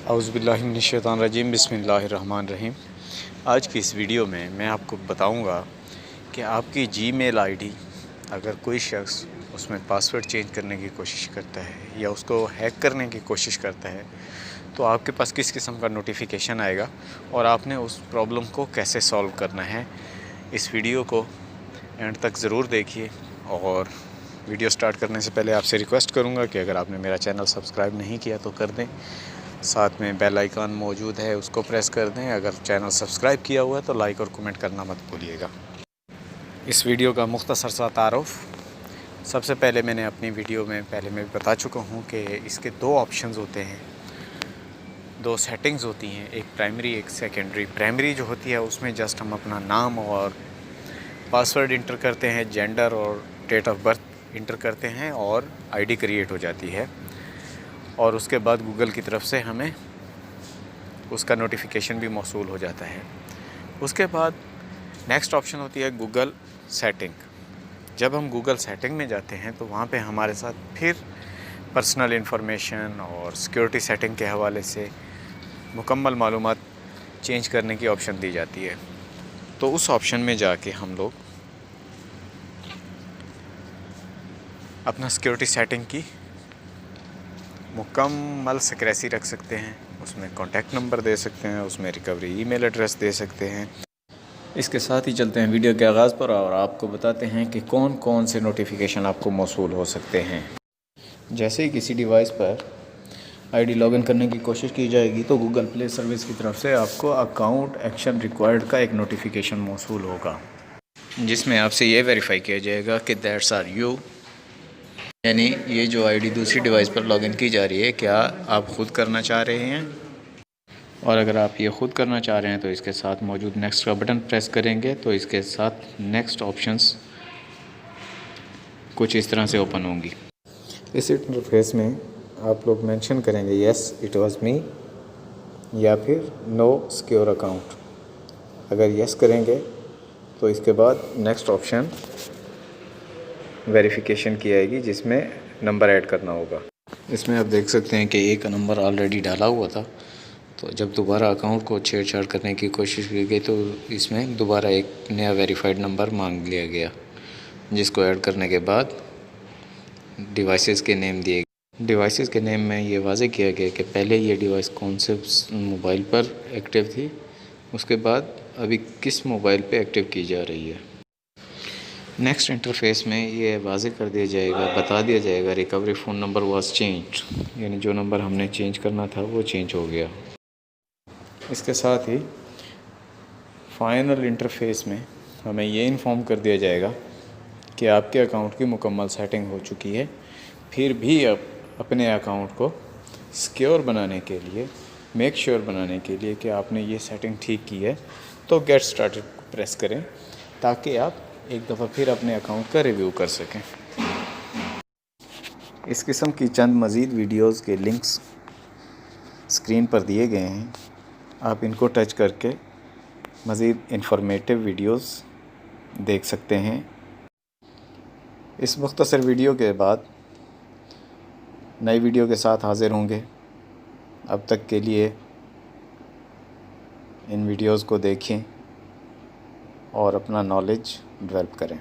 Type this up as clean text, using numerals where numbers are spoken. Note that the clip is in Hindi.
औज़ुबिल्लाहिमिनश्शैतानिर्रजीम बिस्मिल्लाहिर्रहमानिर्रहीम। आज की इस वीडियो में मैं आपको बताऊंगा कि आपकी जीमेल आईडी अगर कोई शख्स उसमें पासवर्ड चेंज करने की कोशिश करता है या उसको हैक करने की कोशिश करता है तो आपके पास किस किस्म का नोटिफिकेशन आएगा और आपने उस प्रॉब्लम को कैसे सॉल्व करना है। इस वीडियो को एंड तक ज़रूर देखिए। और वीडियो स्टार्ट करने से पहले आपसे रिक्वेस्ट करूंगा कि अगर आपने मेरा चैनल सब्सक्राइब नहीं किया तो कर दें, साथ में बेल आइकन मौजूद है उसको प्रेस कर दें। अगर चैनल सब्सक्राइब किया हुआ है तो लाइक और कमेंट करना मत भूलिएगा। इस वीडियो का मुख्तसर सा तारुफ। सबसे पहले मैंने अपनी वीडियो में पहले मैं बता चुका हूँ कि इसके दो ऑप्शंस होते हैं, दो सेटिंग्स होती हैं, एक प्राइमरी एक सेकेंडरी। प्राइमरी जो होती है उसमें जस्ट हम अपना नाम और पासवर्ड इंटर करते हैं, जेंडर और डेट ऑफ बर्थ इंटर करते हैं और आईडी क्रिएट हो जाती है और उसके बाद गूगल की तरफ से हमें उसका नोटिफिकेशन भी मौसूल हो जाता है। उसके बाद नेक्स्ट ऑप्शन होती है गूगल सेटिंग। जब हम गूगल सेटिंग में जाते हैं तो वहाँ पे हमारे साथ फिर पर्सनल इन्फॉर्मेशन और सिक्योरिटी सेटिंग के हवाले से मुकम्मल मालूमात चेंज करने की ऑप्शन दी जाती है। तो उस ऑप्शन में जाके हम लोग अपना सिक्योरिटी सेटिंग की मुकम्मल सिक्रेसी रख सकते हैं, उसमें कॉन्टैक्ट नंबर दे सकते हैं, उसमें रिकवरी ईमेल एड्रेस दे सकते हैं। इसके साथ ही चलते हैं वीडियो के आगाज़ पर और आपको बताते हैं कि कौन कौन से नोटिफिकेशन आपको मौसूल हो सकते हैं। जैसे ही किसी डिवाइस पर आईडी लॉगिन करने की कोशिश की जाएगी तो गूगल प्ले सर्विस की तरफ से आपको अकाउंट एक्शन रिक्वायर्ड का एक नोटिफिकेशन मौसूल होगा, जिसमें आपसे ये वेरीफाई किया जाएगा कि दैट्स आर यू, यानी ये जो आईडी दूसरी डिवाइस पर लॉगिन की जा रही है क्या आप ख़ुद करना चाह रहे हैं। और अगर आप ये ख़ुद करना चाह रहे हैं तो इसके साथ मौजूद नेक्स्ट का बटन प्रेस करेंगे तो इसके साथ नेक्स्ट ऑप्शंस कुछ इस तरह से ओपन होंगी। इस इंटरफेस में आप लोग मेंशन करेंगे येस इट वाज मी या फिर नो सिक्योर अकाउंट। अगर येस करेंगे तो इसके बाद नेक्स्ट ऑप्शन वेरिफिकेशन की आएगी जिसमें नंबर ऐड करना होगा। इसमें आप देख सकते हैं कि एक नंबर ऑलरेडी डाला हुआ था, तो जब दोबारा अकाउंट को छेड़छाड़ करने की कोशिश की गई तो इसमें दोबारा एक नया वेरीफाइड नंबर मांग लिया गया, जिसको ऐड करने के बाद डिवाइसेस के नेम दिए गए। डिवाइसेस के नेम में ये वाज़े किया गया कि पहले ये डिवाइस कौन से मोबाइल पर एक्टिव थी, उसके बाद अभी किस मोबाइल पे एक्टिव की जा रही है। नेक्स्ट इंटरफेस में ये वाज़े कर दिया जाएगा, बता दिया जाएगा recovery phone number was changed, यानी जो नंबर हमने चेंज करना था वो चेंज हो गया। इसके साथ ही फाइनल इंटरफेस में हमें ये इन्फॉर्म कर दिया जाएगा कि आपके अकाउंट की मुकम्मल सेटिंग हो चुकी है। फिर भी अब अपने अकाउंट को सिक्योर बनाने के लिए, मेक श्योर बनाने के लिए कि आपने ये सेटिंग ठीक की है तो गेट स्टार्टेड प्रेस करें ताकि आप एक दफ़ा फिर अपने अकाउंट का रिव्यू कर सकें। इस किस्म की चंद मज़ीद वीडियोज़ के लिंक्स स्क्रीन पर दिए गए हैं, आप इनको टच करके मज़ीद इंफॉर्मेटिव वीडियोज़ देख सकते हैं। इस मुख्तसर वीडियो के बाद नई वीडियो के साथ हाज़िर होंगे। अब तक के लिए इन वीडियोज़ को देखें और अपना नॉलेज डेवलप करें।